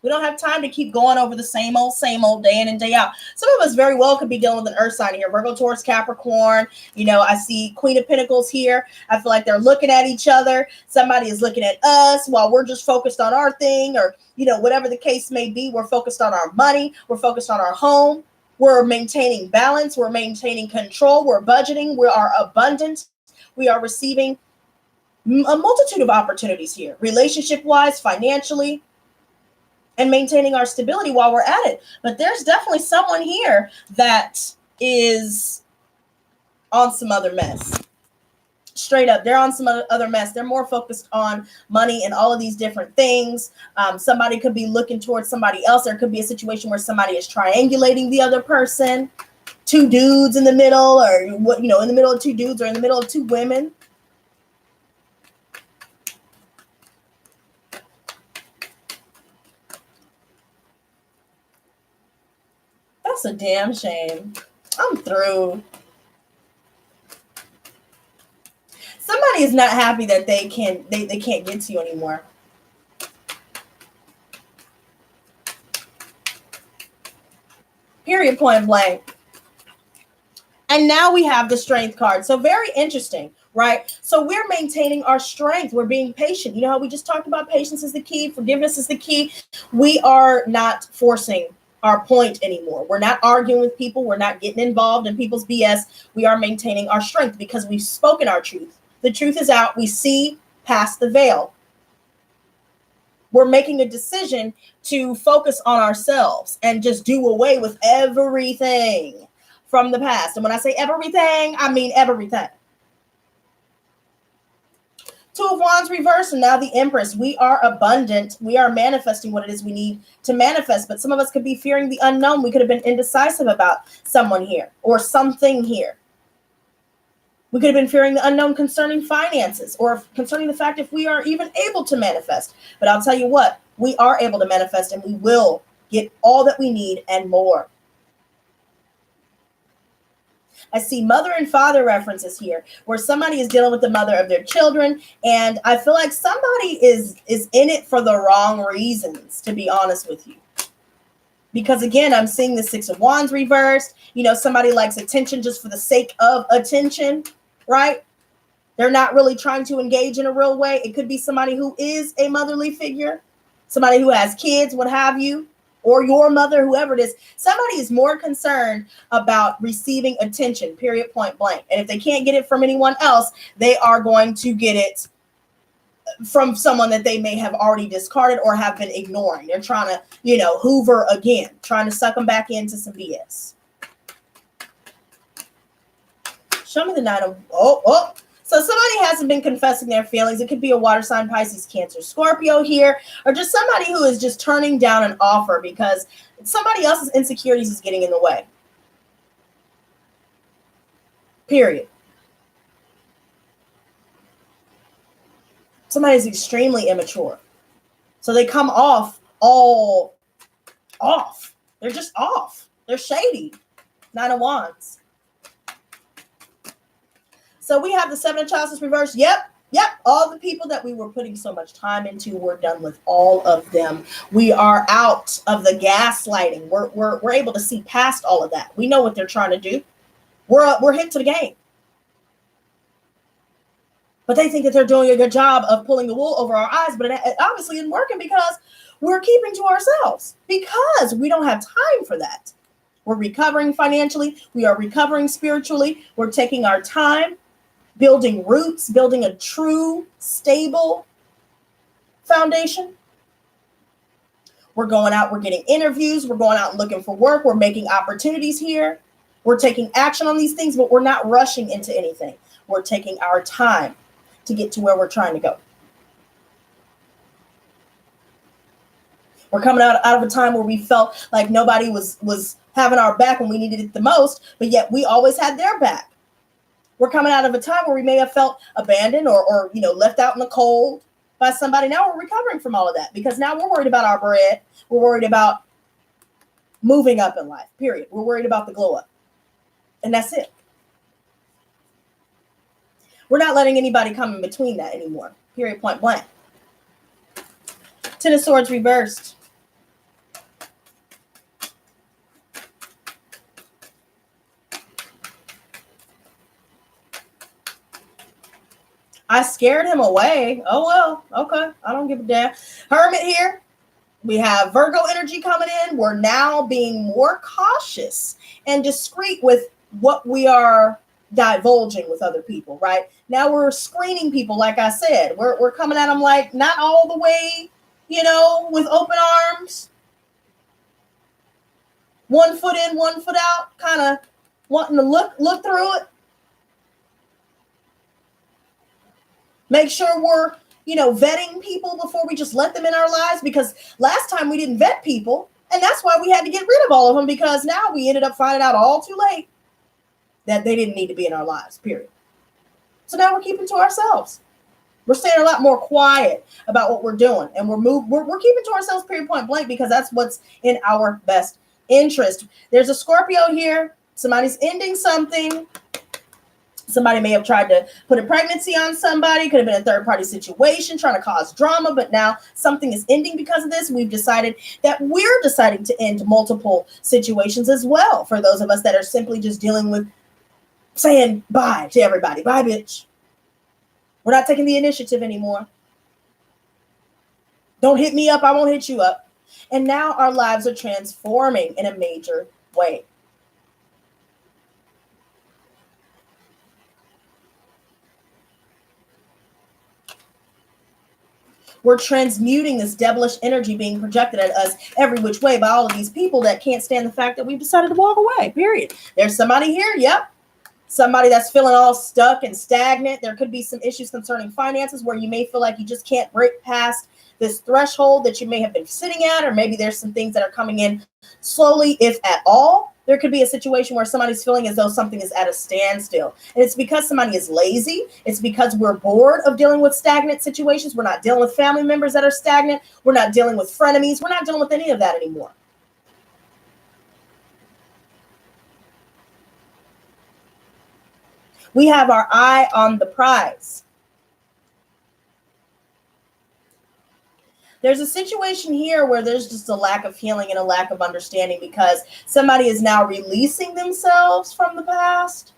We don't have time to keep going over the same old day in and day out. Some of us very well could be dealing with an earth sign here. Virgo, Taurus, Capricorn. I see Queen of Pentacles here. I feel like they're looking at each other. Somebody is looking at us while we're just focused on our thing or, whatever the case may be. We're focused on our money. We're focused on our home. We're maintaining balance. We're maintaining control. We're budgeting. We are abundant. We are receiving a multitude of opportunities here, relationship-wise, financially, and maintaining our stability while we're at it. But there's definitely someone here that is on some other mess. Straight up, they're on some other mess. They're more focused on money and all of these different things. Somebody could be looking towards somebody else. There could be a situation where somebody is triangulating the other person. Two dudes in the middle, or in the middle of two dudes, or in the middle of two women. That's a damn shame. I'm through. Somebody somebody is not happy that they can't get to you anymore. Period, point blank. And now we have the strength card. So very interesting, right? So we're maintaining our strength. We're being patient. You know how we just talked about patience is the key, forgiveness is the key. We are not forcing our point anymore. We're not arguing with people. We're not getting involved in people's BS. We are maintaining our strength because we've spoken our truth. The truth is out. We see past the veil. We're making a decision to focus on ourselves and just do away with everything from the past. And when I say everything, I mean everything. Two of Wands reversed, and now the Empress. We are abundant. We are manifesting what it is we need to manifest. But some of us could be fearing the unknown. We could have been indecisive about someone here or something here. We could have been fearing the unknown concerning finances or concerning the fact if we are even able to manifest. But I'll tell you what, we are able to manifest, and we will get all that we need and more. I see mother and father references here where somebody is dealing with the mother of their children. And I feel like somebody is in it for the wrong reasons, to be honest with you. Because again, I'm seeing the Six of Wands reversed. You know, somebody likes attention just for the sake of attention, right? They're not really trying to engage in a real way. It could be somebody who is a motherly figure, somebody who has kids, what have you, or your mother, whoever it is. Somebody is more concerned about receiving attention, period, point blank. And if they can't get it from anyone else, they are going to get it from someone that they may have already discarded or have been ignoring. They're trying to, you know, hoover again, trying to suck them back into some BS. Show me the Nine of, So somebody hasn't been confessing their feelings. It could be a water sign, Pisces, Cancer, Scorpio here, or just somebody who is just turning down an offer because somebody else's insecurities is getting in the way. Period. Somebody's extremely immature. So they come off all off. They're just off. They're shady. Nine of Wands. So we have the Seven of Chalices reversed. Yep. All the people that we were putting so much time into, we're done with all of them. We are out of the gaslighting. We're able to see past all of that. We know what they're trying to do. We're hit to the game. But they think that they're doing a good job of pulling the wool over our eyes, but it obviously isn't working because we're keeping to ourselves because we don't have time for that. We're recovering financially. We are recovering spiritually. We're taking our time, building roots, building a true, stable foundation. We're going out, we're getting interviews, we're going out and looking for work, we're making opportunities here. We're taking action on these things, but we're not rushing into anything. We're taking our time to get to where we're trying to go. We're coming out of a time where we felt like nobody was having our back when we needed it the most, but yet we always had their back. We're coming out of a time where we may have felt abandoned or left out in the cold by somebody. Now we're recovering from all of that because now we're worried about our bread. We're worried about moving up in life, period. We're worried about the glow up. And that's it. We're not letting anybody come in between that anymore, period, point blank. Ten of Swords reversed. I scared him away. Oh, well, okay. I don't give a damn. Hermit here. We have Virgo energy coming in. We're now being more cautious and discreet with what we are divulging with other people, right? Now we're screening people, like I said. We're coming at them like not all the way, with open arms. 1 foot in, 1 foot out, kind of wanting to look through it. Make sure we're, vetting people before we just let them in our lives, because last time we didn't vet people, and that's why we had to get rid of all of them, because now we ended up finding out all too late that they didn't need to be in our lives, period. So now we're keeping to ourselves. We're staying a lot more quiet about what we're doing, and we're keeping to ourselves, period, point blank, because that's what's in our best interest. There's a Scorpio here. Somebody's ending something. Somebody may have tried to put a pregnancy on somebody. Could have been a third-party situation trying to cause drama, but now something is ending because of this. We've decided that we're deciding to end multiple situations as well. For those of us that are simply just dealing with saying bye to everybody. Bye, bitch. We're not taking the initiative anymore. Don't hit me up. I won't hit you up. And now our lives are transforming in a major way. We're transmuting this devilish energy being projected at us every which way by all of these people that can't stand the fact that we've decided to walk away, period. There's somebody here, yep. Somebody that's feeling all stuck and stagnant. There could be some issues concerning finances where you may feel like you just can't break past this threshold that you may have been sitting at, or maybe there's some things that are coming in slowly, if at all. There could be a situation where somebody's feeling as though something is at a standstill. And it's because somebody is lazy. It's because we're bored of dealing with stagnant situations. We're not dealing with family members that are stagnant. We're not dealing with frenemies. We're not dealing with any of that anymore. We have our eye on the prize. There's a situation here where there's just a lack of healing and a lack of understanding because somebody is now releasing themselves from the past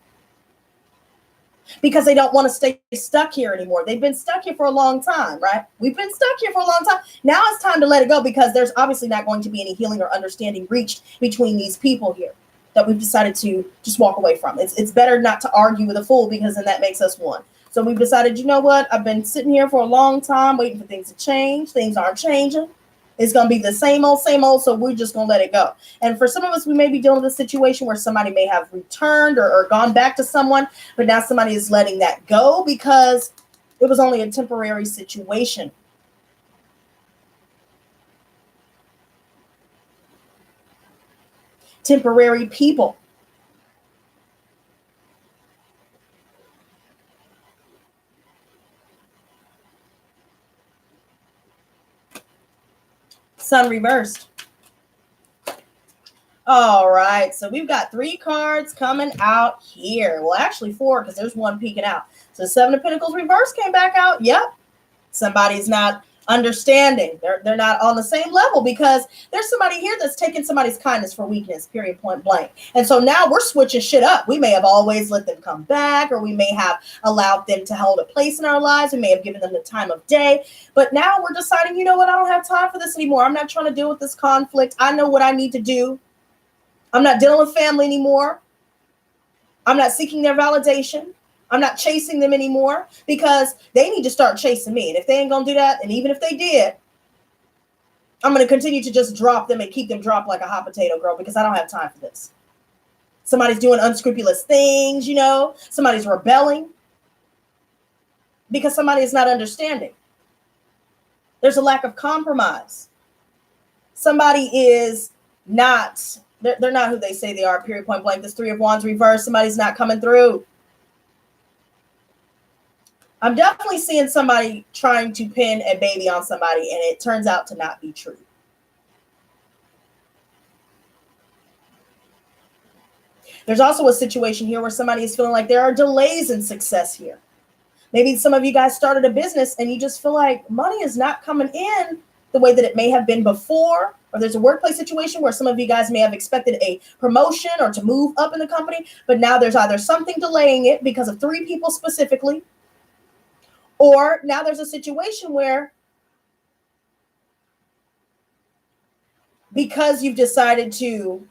because they don't want to stay stuck here anymore. They've been stuck here for a long time, right? We've been stuck here for a long time. Now it's time to let it go because there's obviously not going to be any healing or understanding reached between these people here that we've decided to just walk away from. It's better not to argue with a fool because then that makes us one. So we've decided, you know what? I've been sitting here for a long time waiting for things to change. Things aren't changing. It's going to be the same old, so we're just going to let it go. And for some of us, we may be dealing with a situation where somebody may have returned or gone back to someone, but now somebody is letting that go because it was only a temporary situation. Temporary people. Sun reversed. All right, so we've got 3 cards coming out here. Well, actually 4 because there's one peeking out. So 7 of Pentacles reverse came back out. Yep. Somebody's not understanding. They're not on the same level because there's somebody here that's taking somebody's kindness for weakness, period, point blank. And so now we're switching shit up. We may have always let them come back, or we may have allowed them to hold a place in our lives. We may have given them the time of day. But now we're deciding, you know what? I don't have time for this anymore. I'm not trying to deal with this conflict. I know what I need to do. I'm not dealing with family anymore. I'm not seeking their validation. I'm not chasing them anymore because they need to start chasing me. And if they ain't going to do that, and even if they did, I'm going to continue to just drop them and keep them dropped like a hot potato, girl, because I don't have time for this. Somebody's doing unscrupulous things, you know. Somebody's rebelling because somebody is not understanding. There's a lack of compromise. Somebody is not, they're not who they say they are, period, point blank. This 3 of Wands reverse, somebody's not coming through. I'm definitely seeing somebody trying to pin a baby on somebody, and it turns out to not be true. There's also a situation here where somebody is feeling like there are delays in success here. Maybe some of you guys started a business and you just feel like money is not coming in the way that it may have been before, or there's a workplace situation where some of you guys may have expected a promotion or to move up in the company, but now there's either something delaying it because of 3 people specifically, or now there's a situation where because you've decided to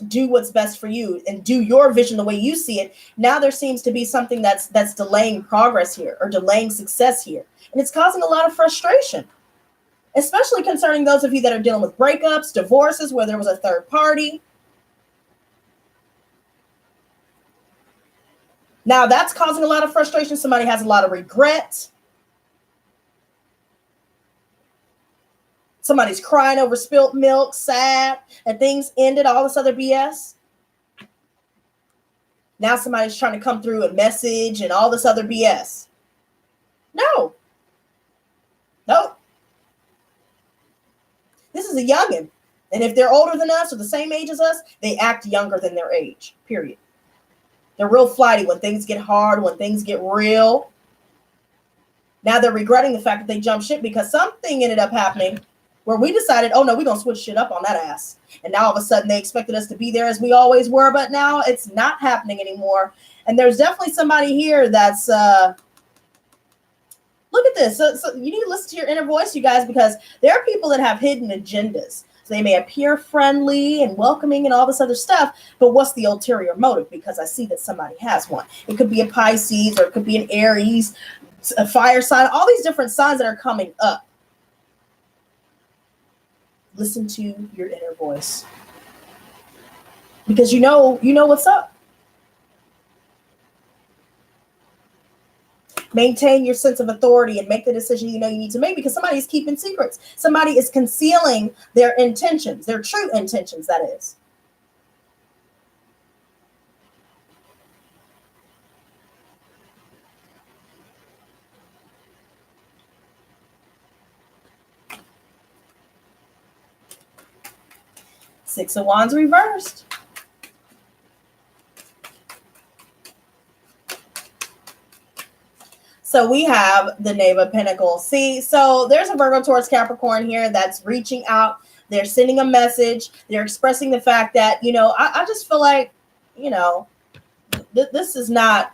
do what's best for you and do your vision the way you see it, now there seems to be something that's delaying progress here or delaying success here. And it's causing a lot of frustration, especially concerning those of you that are dealing with breakups, divorces, where there was a third party. Now that's causing a lot of frustration. Somebody has a lot of regret. Somebody's crying over spilt milk, sad, and things ended, all this other BS. Now somebody's trying to come through a message and all this other BS. No. This is a youngin'. And if they're older than us or the same age as us, they act younger than their age, period. They're real flighty when things get hard, when things get real. Now they're regretting the fact that they jumped ship because something ended up happening where we decided, oh no, we're going to switch shit up on that ass. And now all of a sudden they expected us to be there as we always were, but now it's not happening anymore. And there's definitely somebody here that's, look at this. So you need to listen to your inner voice, you guys, because there are people that have hidden agendas. So they may appear friendly and welcoming and all this other stuff, but what's the ulterior motive? Because I see that somebody has one. It could be a Pisces, or it could be an Aries, a fire sign, all these different signs that are coming up. Listen to your inner voice, because you know what's up. Maintain your sense of authority and make the decision you know you need to make, because somebody is keeping secrets. Somebody is concealing their intentions, their true intentions, that is. Six of Wands reversed. So we have the Knave of Pentacles. See, so there's a Virgo, Taurus, Capricorn here that's reaching out. They're sending a message. They're expressing the fact that, I just feel like, this is not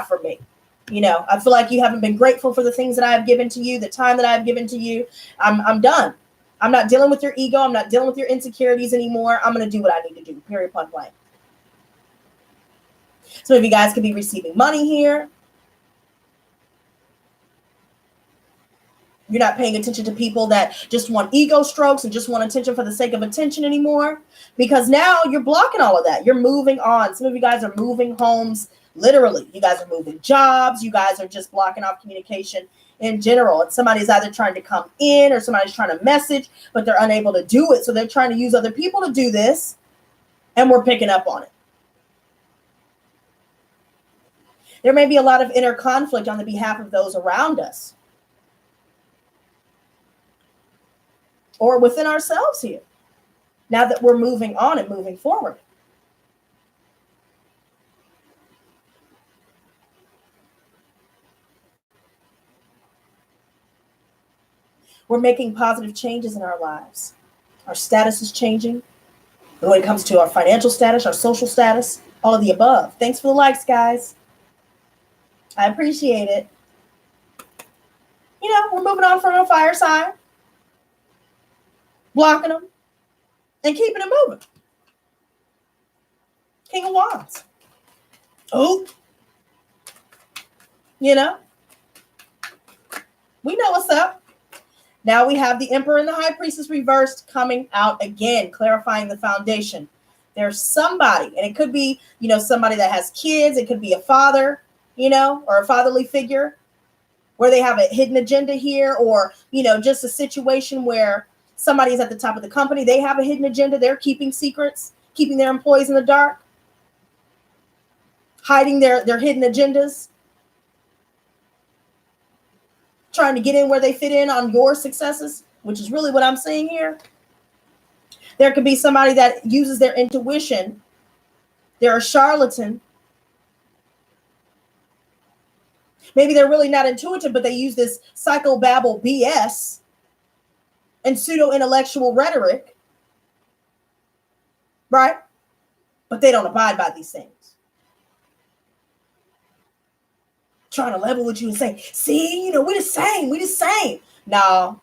for me. I feel like you haven't been grateful for the things that I have given to you, the time that I have given to you. I'm done. I'm not dealing with your ego. I'm not dealing with your insecurities anymore. I'm going to do what I need to do, period, point blank. Some of you guys could be receiving money here. You're not paying attention to people that just want ego strokes and just want attention for the sake of attention anymore, because now you're blocking all of that. You're moving on. Some of you guys are moving homes, literally. You guys are moving jobs. You guys are just blocking off communication in general. And somebody's either trying to come in or somebody's trying to message, but they're unable to do it. So they're trying to use other people to do this, and we're picking up on it. There may be a lot of inner conflict on the behalf of those around us, or within ourselves here, now that we're moving on and moving forward. We're making positive changes in our lives. Our status is changing. When it comes to our financial status, our social status, all of the above. Thanks for the likes, guys. I appreciate it. We're moving on from a fire sign, blocking them, and keeping it moving. King of Wands. Oh, we know what's up. Now we have the Emperor and the High Priestess reversed coming out again, clarifying the foundation. There's somebody, and it could be, somebody that has kids. It could be a father, or a fatherly figure, where they have a hidden agenda here, or, just a situation where somebody's at the top of the company. They have a hidden agenda. They're keeping secrets, keeping their employees in the dark, hiding their hidden agendas, trying to get in where they fit in on your successes, which is really what I'm saying here. There could be somebody that uses their intuition. They're a charlatan. Maybe they're really not intuitive, but they use this psychobabble BS and pseudo-intellectual rhetoric, right? But they don't abide by these things. Trying to level with you and say, see, we're the same. No.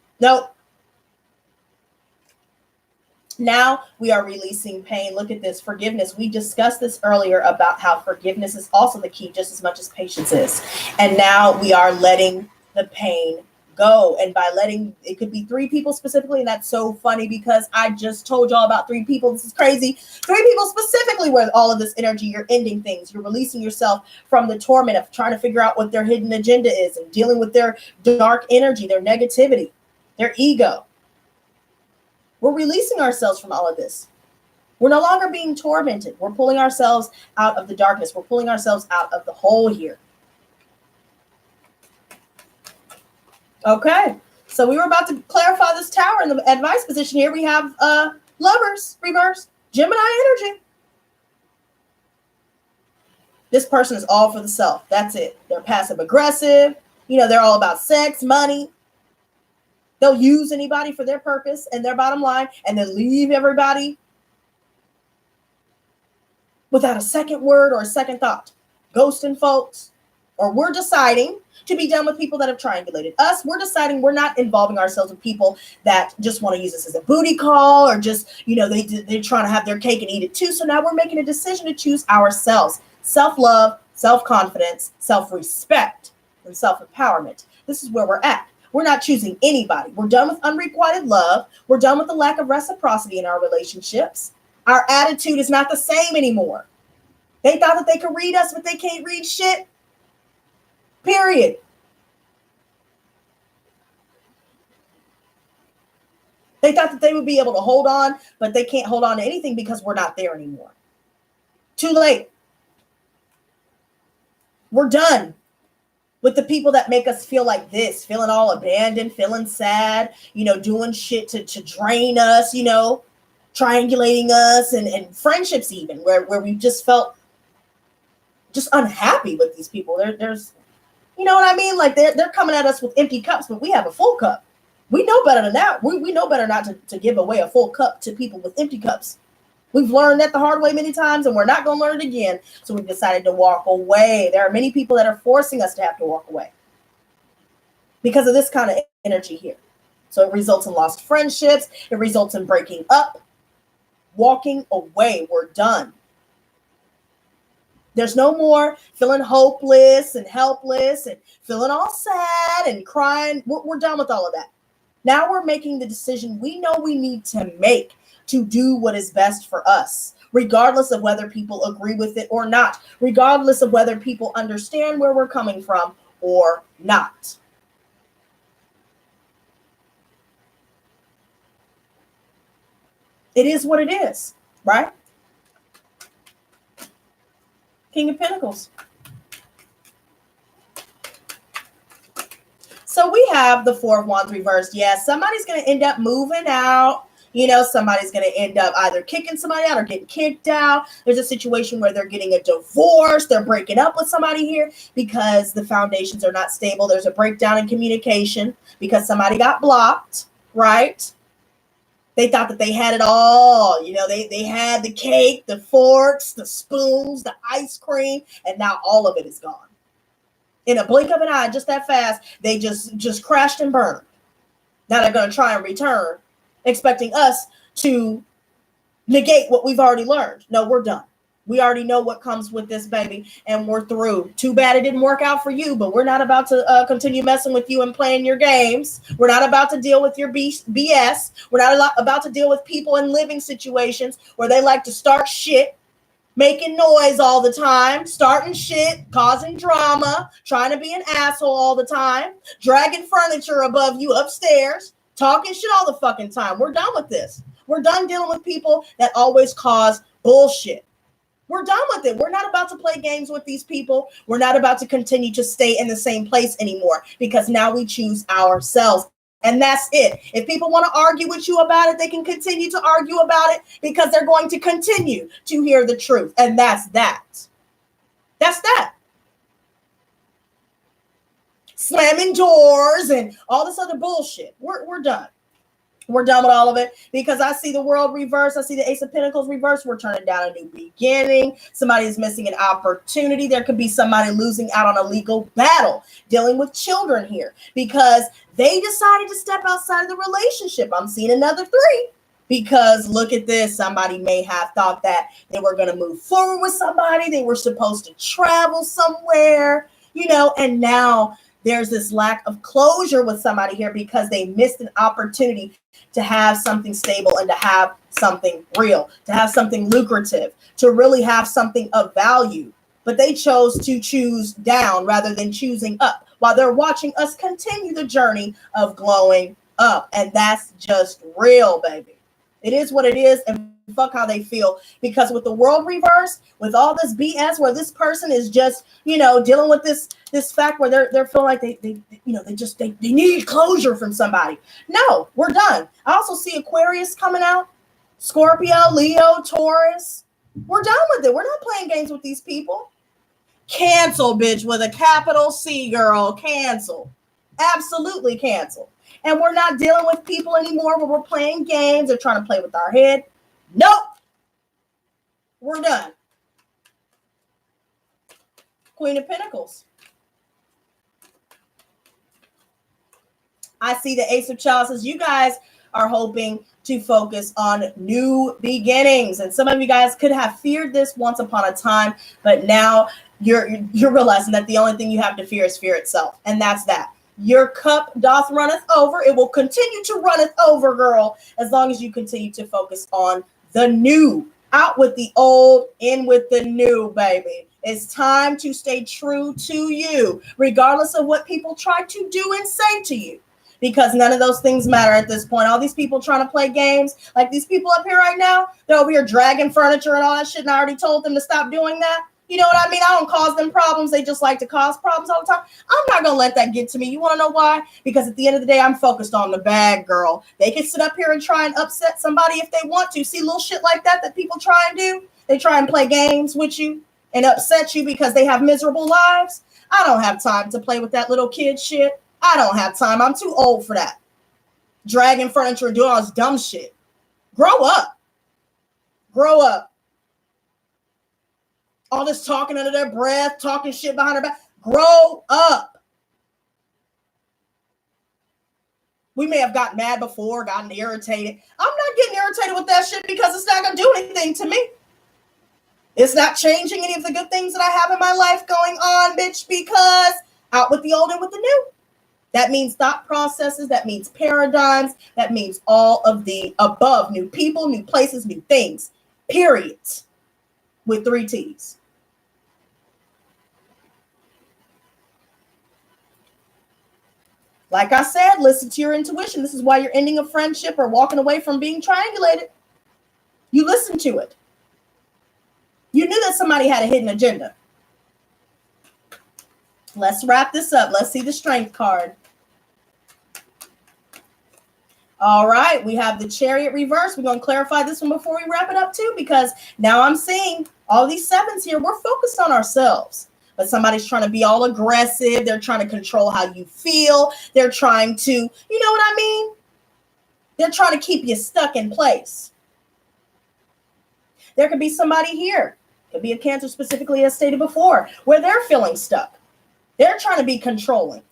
Now we are releasing pain. Look at this, forgiveness. We discussed this earlier about how forgiveness is also the key, just as much as patience is. And now we are letting the pain go. And by letting, it could be 3 people specifically. And that's so funny because I just told y'all about 3 people. This is crazy. 3 people specifically where all of this energy, you're ending things. You're releasing yourself from the torment of trying to figure out what their hidden agenda is and dealing with their dark energy, their negativity, their ego. We're releasing ourselves from all of this. We're no longer being tormented. We're pulling ourselves out of the darkness. We're pulling ourselves out of the hole here. Okay, so we were about to clarify this tower in the advice position here. We have Lovers reverse, Gemini energy. This person is all for the self. That's it. They're passive aggressive. They're all about sex, money. They'll use anybody for their purpose and their bottom line, and then leave everybody without a second word or a second thought. Ghosting folks. Or we're deciding to be done with people that have triangulated us. We're deciding we're not involving ourselves with people that just want to use us as a booty call, or just, they're trying to have their cake and eat it too. So now we're making a decision to choose ourselves. Self-love, self-confidence, self-respect, and self-empowerment. This is where we're at. We're not choosing anybody. We're done with unrequited love. We're done with the lack of reciprocity in our relationships. Our attitude is not the same anymore. They thought that they could read us, but they can't read shit. Period. They thought that they would be able to hold on, but they can't hold on to anything because we're not there anymore. Too late. We're done with the people that make us feel like this, feeling all abandoned, feeling sad, doing shit to drain us, triangulating us, and friendships even, where we just felt just unhappy with these people. There's, you know what I mean? Like they're coming at us with empty cups, but we have a full cup. We know better than that. We know better not to give away a full cup to people with empty cups. We've learned that the hard way many times, and we're not going to learn it again. So we've decided to walk away. There are many people that are forcing us to have to walk away because of this kind of energy here. So it results in lost friendships. It results in breaking up, walking away. We're done. There's no more feeling hopeless and helpless and feeling all sad and crying. We're done with all of that. Now we're making the decision we know we need to make to do what is best for us, regardless of whether people agree with it or not, regardless of whether people understand where we're coming from or not. It is what it is, right? King of Pentacles. So we have the Four of Wands reversed. Yes, somebody's going to end up moving out. Somebody's going to end up either kicking somebody out or getting kicked out. There's a situation where they're getting a divorce. They're breaking up with somebody here because the foundations are not stable. There's a breakdown in communication because somebody got blocked, right? They thought that they had it all. They had the cake, the forks, the spoons, the ice cream, and now all of it is gone. In a blink of an eye, just that fast, they just crashed and burned. Now they're going to try and return, expecting us to negate what we've already learned. No, we're done. We already know what comes with this, baby, and we're through. Too bad it didn't work out for you, but we're not about to continue messing with you and playing your games. We're not about to deal with your BS. We're not about to deal with people in living situations where they like to start shit, making noise all the time, starting shit, causing drama, trying to be an asshole all the time, dragging furniture above you upstairs, talking shit all the fucking time. We're done with this. We're done dealing with people that always cause bullshit. We're done with it. We're not about to play games with these people. We're not about to continue to stay in the same place anymore because now we choose ourselves. And that's it. If people want to argue with you about it, they can continue to argue about it because they're going to continue to hear the truth. And that's that. That's that. Slamming doors and all this other bullshit. We're done. We're done with all of it because I see the world reverse. I see the Ace of Pentacles reverse. We're turning down a new beginning. Somebody is missing an opportunity. There could be somebody losing out on a legal battle, dealing with children here because they decided to step outside of the relationship. I'm seeing another 3 because look at this. Somebody may have thought that they were going to move forward with somebody. They were supposed to travel somewhere, and now there's this lack of closure with somebody here because they missed an opportunity to have something stable and to have something real, to have something lucrative, to really have something of value. But they chose to choose down rather than choosing up while they're watching us continue the journey of glowing up. And that's just real, baby. It is what it is. And fuck how they feel, because with the world reverse, with all this BS where this person is just, dealing with this fact where they're feeling like they need closure from somebody. No, we're done. I also see Aquarius coming out, Scorpio, Leo, Taurus. We're done with it. We're not playing games with these people. Cancel, bitch, with a capital C, girl. Cancel. Absolutely cancel. And we're not dealing with people anymore where we're playing games or trying to play with our head. Nope. We're done. Queen of Pentacles. I see the Ace of Chalices. You guys are hoping to focus on new beginnings. And some of you guys could have feared this once upon a time, but now you're realizing that the only thing you have to fear is fear itself. And that's that. Your cup doth runneth over. It will continue to runneth over, girl, as long as you continue to focus on the new. Out with the old, in with the new, baby. It's time to stay true to you, regardless of what people try to do and say to you. Because none of those things matter at this point. All these people trying to play games, like these people up here right now, they're over here dragging furniture and all that shit, and I already told them to stop doing that. You know what I mean? I don't cause them problems. They just like to cause problems all the time. I'm not going to let that get to me. You want to know why? Because at the end of the day, I'm focused on the bag, girl. They can sit up here and try and upset somebody if they want to. See little shit like that people try and do? They try and play games with you and upset you because they have miserable lives. I don't have time to play with that little kid shit. I don't have time. I'm too old for that. Dragging furniture and doing all this dumb shit. Grow up. Grow up. All this talking under their breath, talking shit behind their back. Grow up. We may have gotten mad before, gotten irritated. I'm not getting irritated with that shit because it's not going to do anything to me. It's not changing any of the good things that I have in my life going on, bitch, because out with the old and with the new. That means thought processes. That means paradigms. That means all of the above. New people, new places, new things. Period. With 3 T's. Like I said, listen to your intuition. This is why you're ending a friendship or walking away from being triangulated. You listen to it. You knew that somebody had a hidden agenda. Let's wrap this up. Let's see the Strength card. All right, we have the Chariot reverse. We're going to clarify this one before we wrap it up too, because now I'm seeing all these 7s here. We're focused on ourselves, but somebody's trying to be all aggressive. They're trying to control how you feel. They're trying to, you know what I mean? They're trying to keep you stuck in place. There could be somebody here. Could be a Cancer specifically, as stated before, where they're feeling stuck. They're trying to be controlling.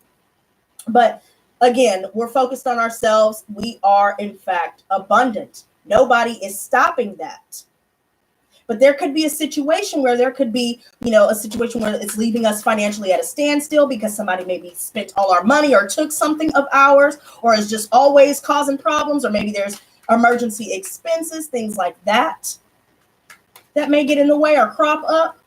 But again, we're focused on ourselves. We are, in fact, abundant. Nobody is stopping that. But there could be a situation where there could be, a situation where it's leaving us financially at a standstill because somebody maybe spent all our money or took something of ours, or is just always causing problems, or maybe there's emergency expenses, things like that may get in the way or crop up.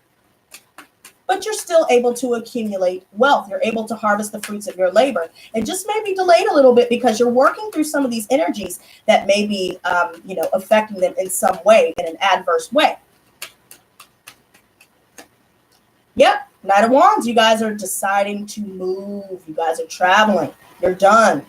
But you're still able to accumulate wealth. You're able to harvest the fruits of your labor. It just may be delayed a little bit because you're working through some of these energies that may be, affecting them in some way, in an adverse way. Yep, Knight of Wands. You guys are deciding to move. You guys are traveling. You're done.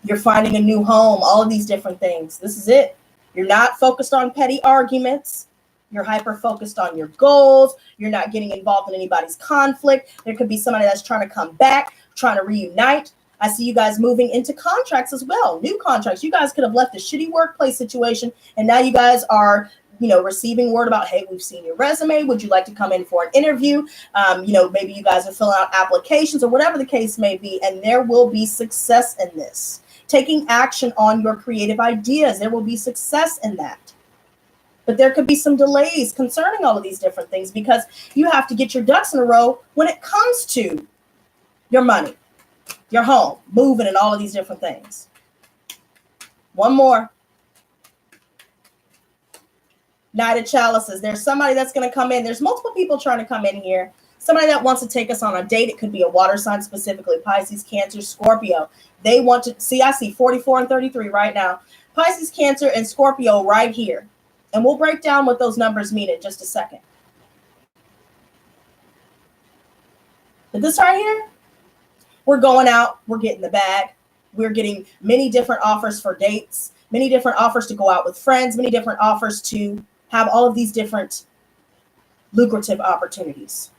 You're finding a new home. All of these different things. This is it. You're not focused on petty arguments. You're hyper-focused on your goals. You're not getting involved in anybody's conflict. There could be somebody that's trying to come back, trying to reunite. I see you guys moving into contracts as well, new contracts. You guys could have left a shitty workplace situation, and now you guys are, receiving word about, hey, we've seen your resume. Would you like to come in for an interview? Maybe you guys are filling out applications or whatever the case may be, and there will be success in this. Taking action on your creative ideas, there will be success in that. But there could be some delays concerning all of these different things because you have to get your ducks in a row when it comes to your money, your home, moving, and all of these different things. One more. Knight of Chalices. There's somebody that's going to come in. There's multiple people trying to come in here. Somebody that wants to take us on a date. It could be a water sign, specifically Pisces, Cancer, Scorpio. They want to see, I see 44 and 33 right now. Pisces, Cancer, and Scorpio right here. And we'll break down what those numbers mean in just a second. But this right here, we're going out, we're getting the bag. We're getting many different offers for dates, many different offers to go out with friends, many different offers to have all of these different lucrative opportunities.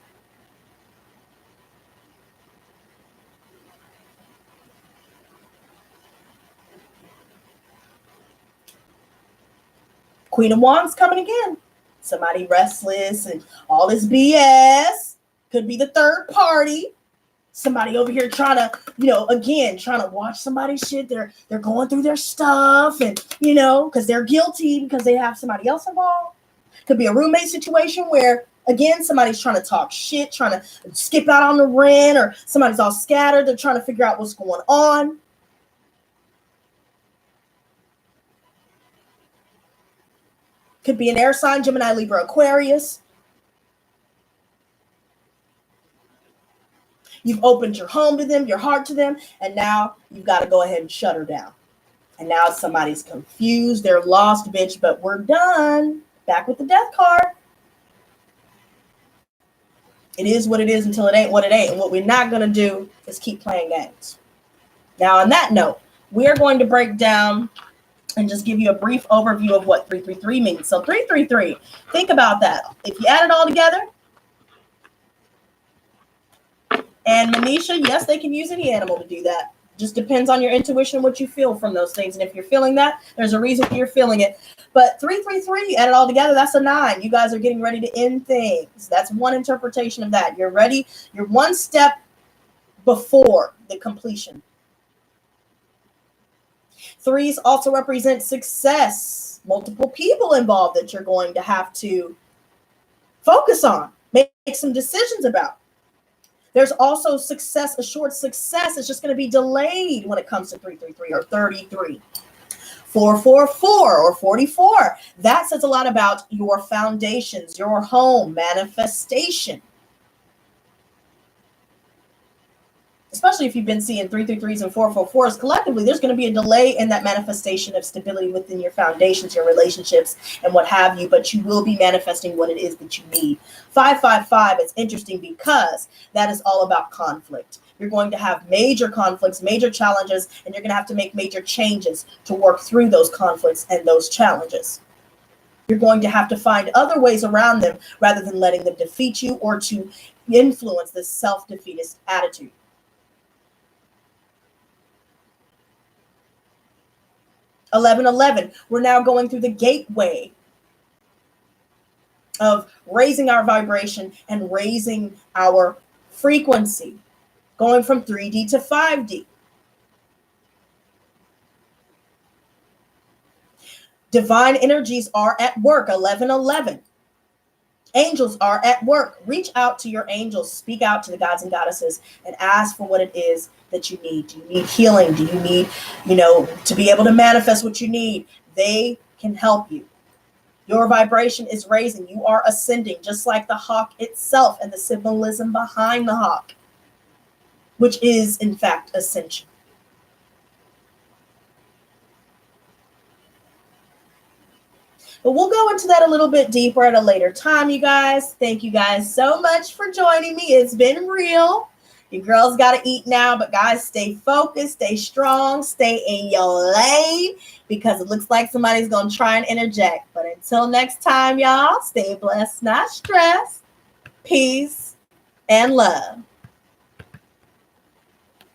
Queen of Wands coming again. Somebody restless and all this BS. Could be the third party. Somebody over here trying to, again, trying to watch somebody's shit. They're going through their stuff and, because they're guilty because they have somebody else involved. Could be a roommate situation where, again, somebody's trying to talk shit, trying to skip out on the rent, or somebody's all scattered. They're trying to figure out what's going on. Could be an air sign, Gemini, Libra, Aquarius. You've opened your home to them, your heart to them, and now you've got to go ahead and shut her down. And now somebody's confused, they're lost, bitch, but we're done. Back with the death card. It is what it is until it ain't what it ain't. And what we're not going to do is keep playing games. Now, on that note, we are going to break down and just give you a brief overview of what 333 means. So 333, think about that. If you add it all together, and Manisha, yes, they can use any animal to do that. Just depends on your intuition, what you feel from those things. And if you're feeling that, there's a reason you're feeling it. But 333, you add it all together, that's a 9. You guys are getting ready to end things. That's one interpretation of that. You're ready. You're one step before the completion. 3s also represent success. Multiple people involved that you're going to have to focus on, make some decisions about. There's also success, assured success is just going to be delayed when it comes to 333 or 33. 444 or 44. That says a lot about your foundations, your home, manifestation. Especially if you've been seeing 333s and 444s collectively, there's going to be a delay in that manifestation of stability within your foundations, your relationships, and what have you, but you will be manifesting what it is that you need. 555 is interesting because that is all about conflict. You're going to have major conflicts, major challenges, and you're going to have to make major changes to work through those conflicts and those challenges. You're going to have to find other ways around them rather than letting them defeat you or to influence this self-defeatist attitude. 1111, we're now going through the gateway of raising our vibration and raising our frequency, going from 3D to 5D. Divine energies are at work, 1111. Angels are at work. Reach out to your angels, speak out to the gods and goddesses, and ask for what it is that you need. Do you need healing? Do you need, to be able to manifest what you need? They can help you. Your vibration is raising. You are ascending, just like the hawk itself and the symbolism behind the hawk, which is, in fact, ascension. But we'll go into that a little bit deeper at a later time, you guys. Thank you guys so much for joining me. It's been real. Your girls got to eat now, but guys, stay focused, stay strong, stay in your lane, because it looks like somebody's going to try and interject. But until next time, y'all, stay blessed, not stressed. Peace and love.